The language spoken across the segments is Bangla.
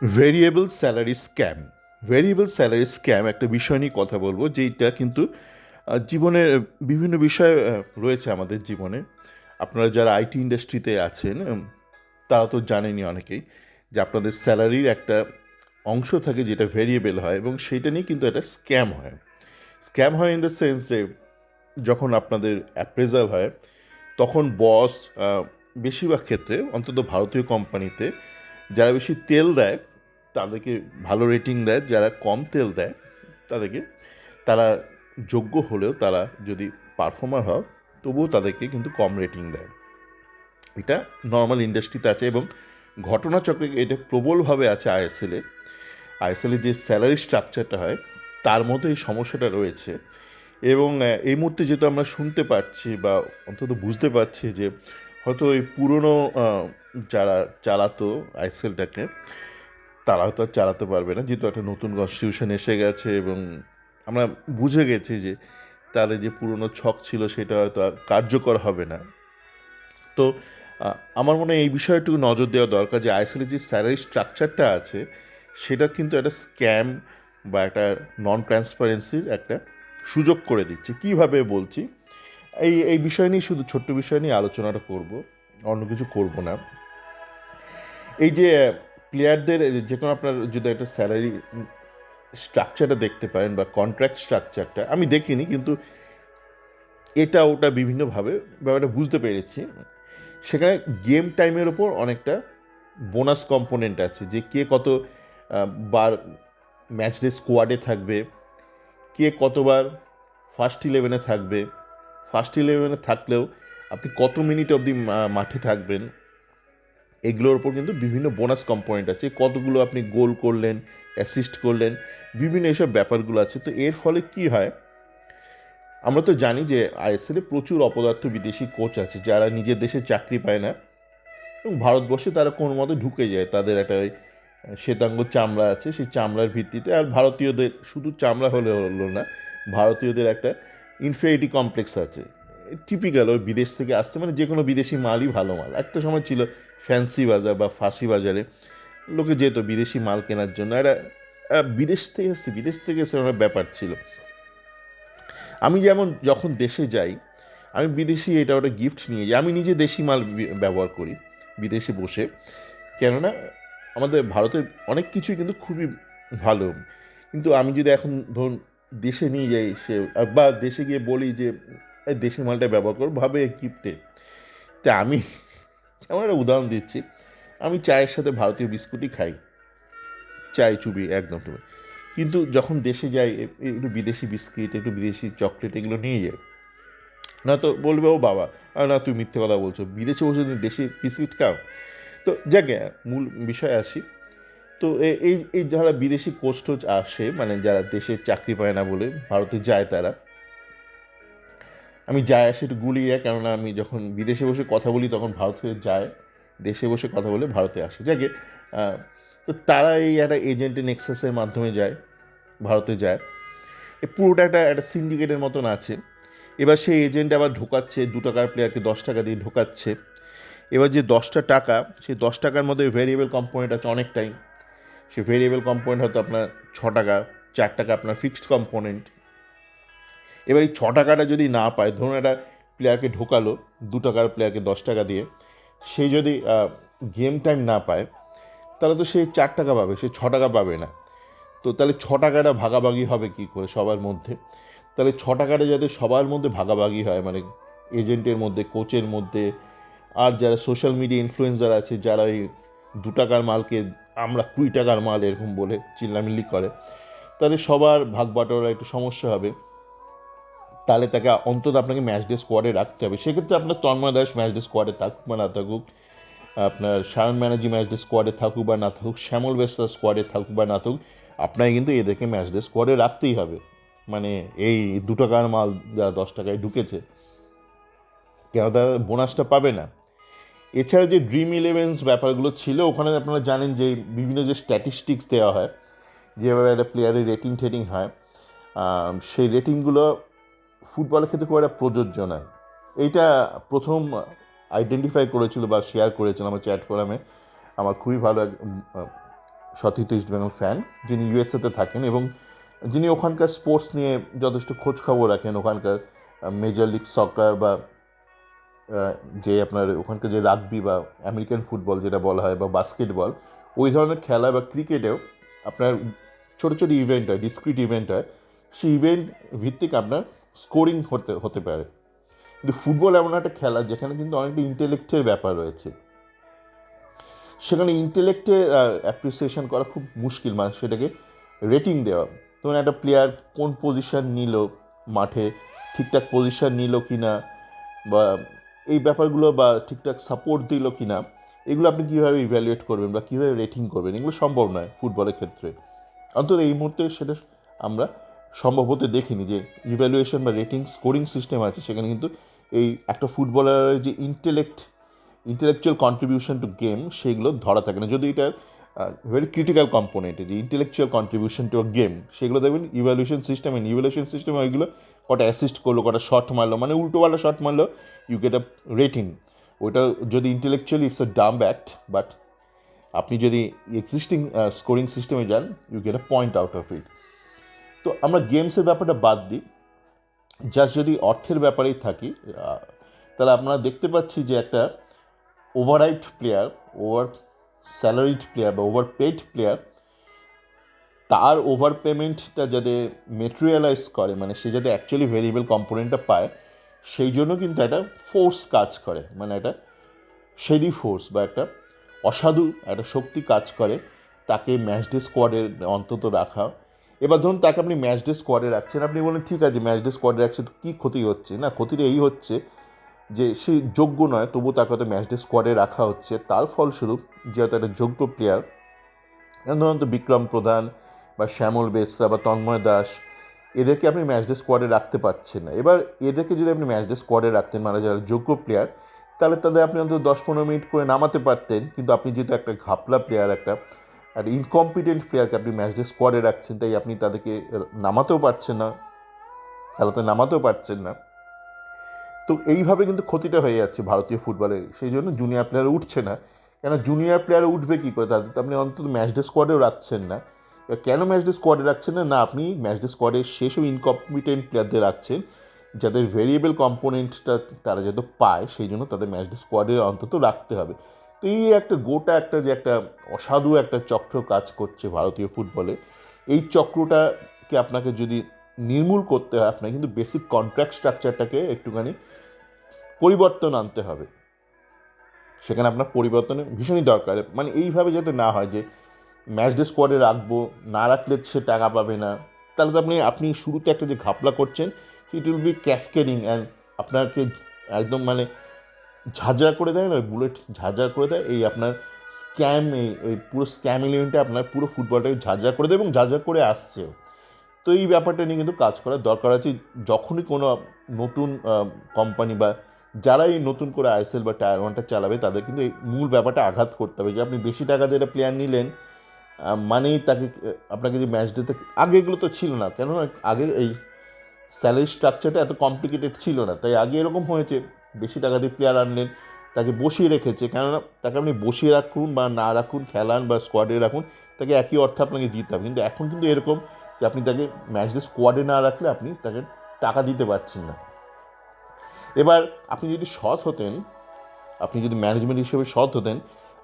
Variable salary scam. Variable salary scam একটা বিষয় নিয়ে কথা বলবো, যেইটা কিন্তু জীবনের বিভিন্ন বিষয় রয়েছে আমাদের জীবনে। আপনারা যারা আইটি ইন্ডাস্ট্রিতে আছেন, তারা তো জানেনই অনেকেই যে আপনাদের স্যালারির একটা অংশ থাকে যেটা ভেরিয়েবল হয়, এবং সেইটা নিয়ে কিন্তু একটা স্ক্যাম হয়। স্ক্যাম হয় ইন দ্য সেন্স যে যখন আপনাদের অ্যাপ্রেজাল হয়, তখন বস বেশিরভাগ ক্ষেত্রে, অন্তত ভারতীয় কোম্পানিতে, যারা বেশি তেল দেয় তাদেরকে ভালো রেটিং দেয়, যারা কম তেল দেয় তাদেরকে, তারা যোগ্য হলেও তারা যদি পারফর্মার হয় তবুও তাদেরকে কিন্তু কম রেটিং দেয়। এটা নর্মাল ইন্ডাস্ট্রিতে আছে, এবং ঘটনাচক্রে এটা প্রবলভাবে আছে আইএসএলে যে স্যালারি স্ট্রাকচারটা হয় তার মধ্যে এই সমস্যাটা রয়েছে। এবং এই মুহূর্তে যেহেতু আমরা শুনতে পাচ্ছি বা অন্তত বুঝতে পারছি যে হয়তো এই পুরনো যারা চালাতো আইএসএলটাকে, তারা হয়তো আর চালাতে পারবে না, যেহেতু একটা নতুন কনস্টিটিউশন এসে গেছে, এবং আমরা বুঝে গেছি যে তাদের যে পুরনো ছক ছিল সেটা হয়তো আর কার্যকর হবে না। তো আমার মনে হয় এই বিষয়টুকু নজর দেওয়া দরকার যে আইএসএলের যে স্যালারি স্ট্রাকচারটা আছে সেটা কিন্তু একটা স্ক্যাম বা একটা নন ট্রান্সপারেন্সির একটা সুযোগ করে দিচ্ছে। কীভাবে বলছি, এই এই বিষয় নিয়ে, শুধু ছোট্ট বিষয় নিয়ে আলোচনাটা করব, অন্য কিছু করব না। এই যে প্লেয়ারদের যে কোনো, আপনার যদি একটা স্যালারি স্ট্রাকচারটা দেখতে পারেন বা কন্ট্রাক্ট স্ট্রাকচারটা, আমি দেখিনি কিন্তু এটা ওটা বিভিন্নভাবে ব্যাপারটা বুঝতে পেরেছি। সেখানে গেম টাইমের ওপর অনেকটা বোনাস কম্পোনেন্ট আছে, যে কে কত বার ম্যাচ ডে স্কোয়াডে থাকবে, কে কতবার ফার্স্ট ইলেভেনে থাকবে, ফার্স্ট ইলেভেনে থাকলেও আপনি কত মিনিট অবধি মাঠে থাকবেন, এগুলোর ওপর কিন্তু বিভিন্ন বোনাস কম্পোনেন্ট আছে, কতগুলো আপনি গোল করলেন, অ্যাসিস্ট করলেন, বিভিন্ন এসব ব্যাপারগুলো আছে। তো এর ফলে কি হয়, আমরা তো জানি যে আইএসএলে প্রচুর অপদার্থ বিদেশি কোচ আছে যারা নিজের দেশে চাকরি পায় না, এবং ভারতবর্ষে তারা কোনো মতে ঢুকে যায়। তাদের একটা ওই শ্বেতাঙ্গ চামড়া আছে, সেই চামড়ার ভিত্তিতে, আর ভারতীয়দের শুধু চামড়া হলে হলো না, ভারতীয়দের একটা ইনফেরিটি কমপ্লেক্স আছে। টিপিক্যাল ওই বিদেশ থেকে আসতে, মানে যে কোনো বিদেশি মালই ভালো মাল। একটা সময় ছিল ফ্যান্সি বাজার বা ফাঁসি বাজারে লোকে যেত বিদেশি মাল কেনার জন্য, একটা বিদেশ থেকে এসে একটা ব্যাপার ছিল। আমি যেমন যখন দেশে যাই, আমি বিদেশি এটা ওটা গিফট নিয়ে যাই, আমি নিজে দেশি মাল ব্যবহার করি বিদেশে বসে। কেননা আমাদের ভারতের অনেক কিছুই কিন্তু খুবই ভালো, কিন্তু আমি যদি এখন ধরুন দেশে নিয়ে যাই, সে বা দেশে গিয়ে বলি যে এই দেশি মালটা ব্যবহার করো, ভাবে গিফটে। তা আমি যেমন একটা উদাহরণ দিচ্ছি, আমি চায়ের সাথে ভারতীয় বিস্কুটই খাই, চায় চুবি একদম তুমি। কিন্তু যখন দেশে যাই, একটু বিদেশি বিস্কিট, একটু বিদেশি চকলেট এগুলো নিয়ে যাই, না তো বলবে ও বাবা, না তুই মিথ্যে কথা বলছো, বিদেশে বসে তুমি দেশি বিস্কিট খাও। তো যাকে মূল বিষয়ে আসি। তো এই এই যারা বিদেশি কোচ টোচ আসে, মানে যারা দেশে চাকরি পায় না বলে ভারতে যায়, তারা, আমি যায় আসে একটু গুলিয়ে, কেননা আমি যখন বিদেশে বসে কথা বলি তখন ভারতে যায়, দেশে বসে কথা বলে ভারতে আসে, যাকে তো তারা এই একটা এজেন্টের নেক্সাসের মাধ্যমে যায়, ভারতে যায়। এ পুরোটা একটা একটা সিন্ডিকেটের মতন আছে। এবার সেই এজেন্ট আবার ঢোকাচ্ছে, 2 টাকার প্লেয়ারকে 10 টাকা দিয়ে ঢোকাচ্ছে। এবার যে 10টা টাকা, সেই 10 টাকার মধ্যে ভেরিয়েবল কম্পোনেন্ট আছে অনেকটাই। সে ভেরিয়েবল কম্পোনেন্ট হয়তো আপনার 6 টাকা, 4 টাকা আপনার ফিক্সড কম্পোনেন্ট। এবার এই 6 টাকাটা যদি না পায়, ধরুন একটা প্লেয়ারকে ঢোকালো 2 টাকার প্লেয়ারকে 10 টাকা দিয়ে, সে যদি গেম টাইম না পায়, তাহলে তো সে 4 টাকা পাবে, সে 6 টাকা পাবে না। তো তাহলে 6 টাকাটা ভাগাভাগি হবে কী করে সবার মধ্যে? তাহলে 6 টাকাটা যাতে সবার মধ্যে ভাগাভাগি হয়, মানে এজেন্টের মধ্যে, কোচের মধ্যে, আর যারা সোশ্যাল মিডিয়া ইনফ্লুয়েন্সার আছে, যারা এই 2 টাকার মালকে আমরা 20 টাকার মাল এরকম বলে চিল্লামিল্লি করে, তাহলে সবার ভাগ বাটোয়ারা একটু সমস্যা হবে। তাহলে তাকে অন্তত আপনাকে ম্যাচ ডে স্কোয়াডে রাখতে হবে। সেক্ষেত্রে আপনার তন্ময় দাস ম্যাচ ডে স্কোয়াডে থাকুক বা না থাকুক, আপনার সায়ন ব্যানার্জি ম্যাচ ডে স্কোয়াডে থাকুক বা না থাকুক, শ্যামল বেস্তার স্কোয়াডে থাকুক বা না থাকুক, আপনাকে কিন্তু এদেরকে ম্যাচ ডে স্কোয়াডে রাখতেই হবে। মানে এই 2 টাকার মাল যারা 10 টাকায় ঢুকেছে, কেন তারা বোনাসটা পাবে না? এছাড়া যে ড্রিম ইলেভেন্স ব্যাপারগুলো ছিল, ওখানে আপনারা জানেন যে বিভিন্ন যে স্ট্যাটিস্টিক্স দেওয়া হয়, যেভাবে একটা প্লেয়ারের রেটিং টেটিং হয়, সেই রেটিংগুলো ফুটবলের ক্ষেত্রে খুব একটা প্রযোজ্য নয়। এইটা প্রথম আইডেন্টিফাই করেছিল বা শেয়ার করেছিল আমার চ্যাট ফোরামে আমার খুবই ভালো এক সতীর্থ ইস্টবেঙ্গল ফ্যান, যিনি ইউএসএতে থাকেন এবং যিনি ওখানকার স্পোর্টস নিয়ে যথেষ্ট খোঁজ খবর রাখেন। ওখানকার মেজর লিগ সকার বা যে আপনার ওখানকার যে রাগবি বা আমেরিকান ফুটবল যেটা বলা হয় বা বাস্কেটবল, ওই ধরনের খেলা বা ক্রিকেটেও আপনার ছোটো ছোটো ইভেন্ট হয়, ডিসক্রিট ইভেন্ট হয়, সেই ইভেন্ট ভিত্তিক আপনার স্কোরিং হতে পারে। কিন্তু ফুটবল এমন একটা খেলা যেখানে কিন্তু অনেকটা ইন্টেলেক্টের ব্যাপার রয়েছে, সেখানে ইন্টেলেক্টের অ্যাপ্রিসিয়েশন করা খুব মুশকিল, মানে সেটাকে রেটিং দেওয়া। ধরুন একটা প্লেয়ার কোন পজিশন নিল মাঠে, ঠিকঠাক পজিশন নিল কি না, বা এই ব্যাপারগুলো, বা ঠিকঠাক সাপোর্ট দিল কি না, এগুলো আপনি কীভাবে ইভ্যালুয়েট করবেন বা কীভাবে রেটিং করবেন, এগুলো সম্ভব নয় ফুটবলের ক্ষেত্রে। অন্তত এই মুহূর্তে সেটা আমরা সম্ভব হতে দেখিনি, যে ইভ্যালুয়েশন বা রেটিং স্কোরিং সিস্টেম আছে সেখানে কিন্তু এই একটা ফুটবলারের যে ইন্টেলেকচুয়াল কন্ট্রিবিউশন টু গেম সেগুলো ধরা থাকে না। যদি এটার ভেরি ক্রিটিক্যাল কম্পোনেন্ট, যে ইন্টেলেকচুয়াল কন্ট্রিবিউশন টু গেম, সেগুলো দেখবেন ইভ্যালুয়েশন সিস্টেমে ওইগুলো কটা অ্যাসিস্ট করলো, কটা শট মারলো, মানে উল্টোপাল্টা শট মারলো, ইউ গেট আ রেটিং। ওইটা যদি intellectually it's a dumb act, but আপনি যদি এক্সিস্টিং স্কোরিং সিস্টেমে যান, you get a point out of it. তো আমরা গেমসের ব্যাপারটা বাদ দিই, জাস্ট যদি অর্থের ব্যাপারেই থাকি, তাহলে আপনারা দেখতে পাচ্ছি যে একটা overwrite player, over salaried player বা ওভার পেড প্লেয়ার, তার ওভার পেমেন্টটা যাতে মেটেরিয়ালাইজ করে, মানে সে যাতে অ্যাকচুয়ালি ভেরিয়েবল কম্পোনেন্টটা পায়, সেই জন্য কিন্তু একটা ফোর্স কাজ করে, মানে একটা শেডি ফোর্স বা একটা অসাধু একটা শক্তি কাজ করে তাকে ম্যাচ ডে স্কোয়াডের অন্তত রাখা। এবার ধরুন তাকে আপনি ম্যাচ ডে স্কোয়াডে রাখছেন, আপনি বলেন ঠিক আছে ম্যাচ ডে স্কোয়াডে রাখছে, তো কী ক্ষতি হচ্ছে? না, ক্ষতিটা এই হচ্ছে যে সে যোগ্য নয়, তবু তাকে হয়তো ম্যাচ ডে স্কোয়াডে রাখা হচ্ছে। তার ফলস্বরূপ যেহেতু একটা যোগ্য প্লেয়ার, ধরুন বিক্রম প্রধান বা শ্যামল বেসরা বা তন্ময় দাস, এদেরকে আপনি ম্যাচ ডে স্কোয়াডে রাখতে পারছেন না। এবার এদেরকে যদি আপনি ম্যাচ ডে স্কোয়াডে রাখতেন, মানে যারা যোগ্য প্লেয়ার, তাহলে তাদের আপনি অন্তত 10-15 মিনিট করে নামাতে পারতেন। কিন্তু আপনি যেহেতু একটা ঘাপলা প্লেয়ার, একটা ইনকম্পিটেন্ট প্লেয়ারকে আপনি ম্যাচ ডে স্কোয়াডে রাখছেন, তাই আপনি তাদেরকে নামাতেও পারছেন না, খেলাতে নামাতেও পারছেন না। তো এইভাবে কিন্তু ক্ষতিটা হয়ে যাচ্ছে ভারতীয় ফুটবলে। সেই জন্য জুনিয়র প্লেয়ার উঠছে না। কেন জুনিয়র প্লেয়ার উঠবে কী করে? তাদের তো আপনি অন্তত ম্যাচ ডে স্কোয়াডেও রাখছেন না। কেন ম্যাচ ডে স্কোয়াডে রাখছেন না? না, আপনি ম্যাচ ডে স্কোয়াডে সেসব ইনকম্পিটেন্ট প্লেয়ারদের রাখছেন যাদের ভেরিয়েবল কম্পোনেন্টটা তারা যাতে পায়, সেই জন্য তাদের ম্যাচ ডে স্কোয়াডে অন্তত রাখতে হবে। তো এই একটা গোটা একটা যে একটা অসাধু একটা চক্র কাজ করছে ভারতীয় ফুটবলে, এই চক্রটাকে আপনাকে যদি নির্মূল করতে হয়, আপনাকে কিন্তু বেসিক কন্ট্রাক্ট স্ট্রাকচারটাকে একটুখানি পরিবর্তন আনতে হবে। সেখানে আপনার পরিবর্তনের ভীষণই দরকার। মানে এইভাবে যাতে না হয় যে ম্যাচ ডে স্কোয়াডে রাখবো, না রাখলে সে টাকা পাবে না, তাহলে তো আপনি শুরুতে একটা যে ঘাপলা করছেন, it will be cascading, and আপনাকে একদম মানে ঝাঁঝরা করে দেয় না, বুলেট ঝাঁঝরা করে দেয়। এই আপনার স্ক্যাম, এই পুরো স্ক্যাম এলিমেন্টটা আপনার পুরো ফুটবলটাকে ঝাঁঝরা করে দেয় এবং ঝাঁঝরা করে আসছেও। তো এই ব্যাপারটা নিয়ে কিন্তু কাজ করার দরকার আছে। যখনই কোনো নতুন কোম্পানি বা যারা এই নতুন করে আইএসএল বা টায়ার ওয়ানটা চালাবে, তাদের কিন্তু এই মূল ব্যাপারটা আঘাত করতে হবে যে আপনি বেশি টাকা দিয়ে একটা প্লেয়ার নিলেন, মানেই তাকে আপনাকে যে ম্যাচ ডেতে, আগে এগুলো তো ছিল না, কেননা আগে এই স্যালারি স্ট্রাকচারটা এত কমপ্লিকেটেড ছিল না, তাই আগে এরকম হয়েছে, বেশি টাকা দিয়ে প্লেয়ার আনলেন, তাকে বসিয়ে রেখেছে, কেননা তাকে আপনি বসিয়ে রাখুন বা না রাখুন, খেলান বা স্কোয়াডে রাখুন, তাকে একই অর্থে আপনাকে দিতে হবে। কিন্তু এখন কিন্তু এরকম যে আপনি তাকে ম্যাচ ডে স্কোয়াডে না রাখলে আপনি তাকে টাকা দিতে পারছেন না। এবার আপনি যদি সৎ হতেন, আপনি যদি ম্যানেজমেন্ট হিসেবে সৎ হতেন,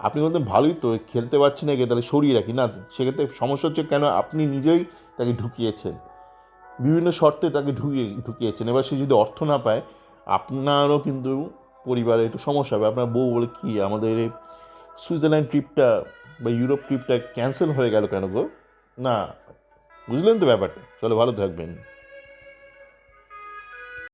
আপনি বলতেন ভালোই তো খেলতে পারছি না, তাহলে সরিয়ে রাখি না। সেক্ষেত্রে সমস্যা হচ্ছে কেন আপনি নিজেই তাকে ঢুকিয়েছেন, বিভিন্ন শর্তে তাকে ঢুকিয়েছেন। এবার সে যদি অর্থ না পায়, আপনারও কিন্তু পরিবারে একটু সমস্যা হবে। আপনার বউ বলে কি আমাদের এই সুইজারল্যান্ড ট্রিপটা বা ইউরোপ ট্রিপটা ক্যান্সেল হয়ে গেল কেন গো? না, বুঝলেন তো ব্যাপারটা? চলো, ভালো থাকবেন।